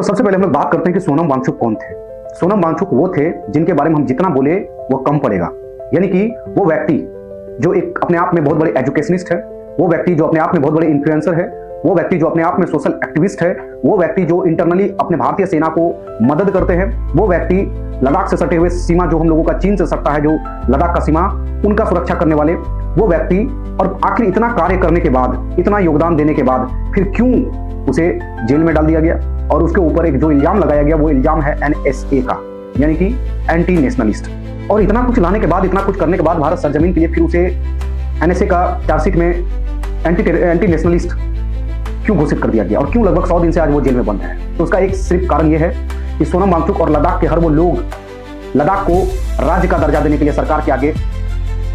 तो सबसे पहले हम लोग बात करते हैं कि सोनम वांगचुक कौन थे। सोनम वांगचुक वो थे जिनके बारे में हम जितना बोले वो कम पड़ेगा। यानी कि वो व्यक्ति जो एक अपने आप में बहुत बड़े एजुकेशनिस्ट है, वो व्यक्ति जो अपने आप में बहुत बड़े इन्फ्लुएंसर है, वो व्यक्ति जो अपने आप में सोशल एक्टिविस्ट है, वो व्यक्ति जो इंटरनली अपने भारतीय सेना को मदद करते हैं, वो व्यक्ति लद्दाख से सटे हुए सीमा जो हम लोगों का चीन से सटता है, जो लद्दाख का सीमा उनका सुरक्षा करने वाले वो व्यक्ति। और आखिर इतना कार्य करने के बाद, इतना योगदान देने के बाद फिर क्यों उसे जेल में डाल दिया गया और उसके ऊपर एक जो इल्जाम लगाया गया वो इल्जाम है NSA का, यानी कि एंटी नेशनलिस्ट। और इतना कुछ लाने के बाद, इतना कुछ करने के बाद भारत सरजमीन के लिए फिर उसे NSA का चार्जशीट में एंटी नेशनलिस्ट क्यों घोषित कर दिया गया और क्यों लगभग 100 दिन से आज वो जेल में बंद है। तो उसका एक सिर्फ कारण यह है कि सोनम वांगचुक और लद्दाख के हर वो लोग लद्दाख को राज्य का दर्जा देने के लिए सरकार के आगे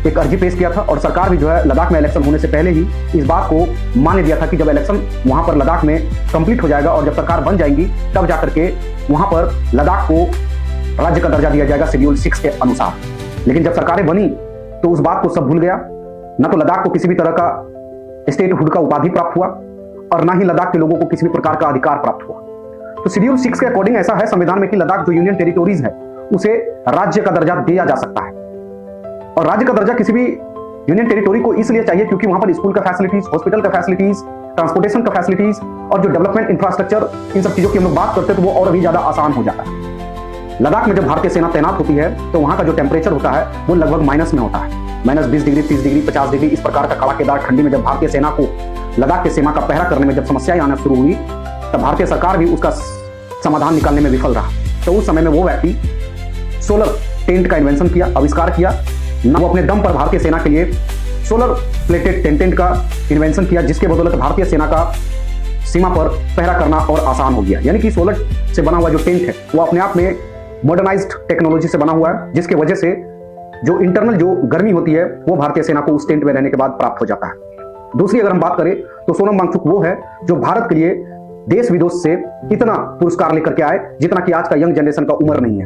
एक अर्जी पेश किया था। और सरकार भी जो है लद्दाख में इलेक्शन होने से पहले ही इस बात को मान दिया था कि जब इलेक्शन वहां पर लद्दाख में कंप्लीट हो जाएगा और जब सरकार बन जाएगी तब जाकर के वहां पर लद्दाख को राज्य का दर्जा दिया जाएगा शेड्यूल 6 के अनुसार। लेकिन जब सरकारें बनी तो उस बात को सब भूल गया। न तो लद्दाख को किसी भी तरह का स्टेटहुड का उपाधि प्राप्त हुआ और ना ही लद्दाख के लोगों को किसी भी प्रकार का अधिकार प्राप्त हुआ। तो शेड्यूल 6 के अकॉर्डिंग ऐसा है संविधान में कि लद्दाख जो यूनियन टेरिटोरीज है उसे राज्य का दर्जा दिया जा सकता है। और राज्य का दर्जा किसी भी यूनियन टेरिटोरी को इसलिए चाहिए क्योंकि वहां पर स्कूल का फैसिलिटीज, हॉस्पिटल का फैसिलिटीज, ट्रांसपोर्टेशन का फैसिलिटीज और जो डेवलपमेंट इंफ्रास्ट्रक्चर, इन सब चीजों की हम लोग बात करते हैं तो वो और भी ज्यादा आसान हो जाता है। लद्दाख में जब भारतीय सेना तैनात होती है तो वहां का जो टेम्परेचर होता है वो लगभग माइनस में होता है, -20 डिग्री, 30 डिग्री, 50 डिग्री, इस प्रकार का कड़ाकेदार ठंडी में जब भारतीय सेना को लद्दाख के सीमा का पहरा करने में जब समस्याएं आना शुरू हुई तब भारतीय सरकार भी उसका समाधान निकालने में विफल रहा। तो उस समय में वो व्यक्ति सोलर टेंट का इन्वेंशन किया, आविष्कार किया। वो अपने दम पर भारतीय सेना के लिए सोलर प्लेटेड टेंट का इन्वेंशन किया, जिसके बदौलत भारतीय सेना का सीमा पर पहरा करना और आसान हो गया। यानी कि सोलर से बना हुआ जो टेंट है वो अपने आप में मॉडर्नाइज्ड टेक्नोलॉजी से बना हुआ है, जिसके वजह से जो इंटरनल जो गर्मी होती है वो भारतीय सेना को उस टेंट में रहने के बाद प्राप्त हो जाता है। दूसरी अगर हम बात करें तो सोनम वांगचुक वो है जो भारत के लिए देश विदेश से इतना पुरस्कार लेकर के आए जितना कि आज का यंग जनरेशन का उम्र नहीं है।